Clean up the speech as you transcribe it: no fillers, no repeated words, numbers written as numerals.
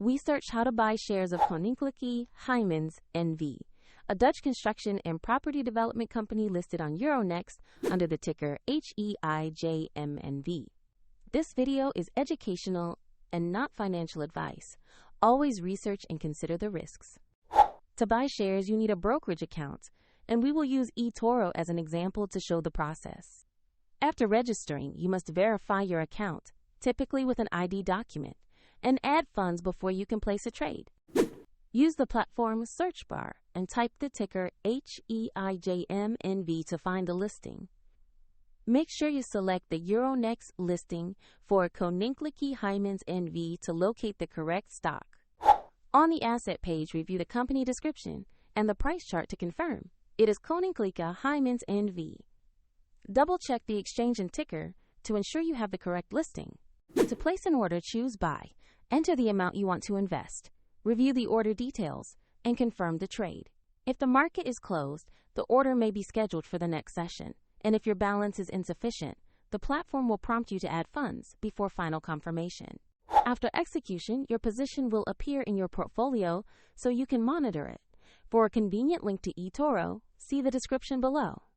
we searched how to buy shares of Koninklijke Heijmans NV, a Dutch construction and property development company listed on Euronext under the ticker HEIJM.NV. This video is educational and not financial advice. Always research and consider the risks. To buy shares, you need a brokerage account, and we will use eToro as an example to show the process. After registering, you must verify your account, typically with an ID document, and add funds before you can place a trade. Use the platform search bar and type the ticker HEIJM.NV to find the listing. Make sure you select the Euronext listing for Koninklijke Heijmans NV to locate the correct stock. On the asset page, review the company description and the price chart to confirm it is Koninklijke Heijmans NV. Double-check the exchange and ticker to ensure you have the correct listing. To place an order, choose Buy. Enter the amount you want to invest. Review the order details and confirm the trade. If the market is closed, the order may be scheduled for the next session. And if your balance is insufficient, the platform will prompt you to add funds before final confirmation. After execution, your position will appear in your portfolio so you can monitor it. For a convenient link to eToro, see the description below.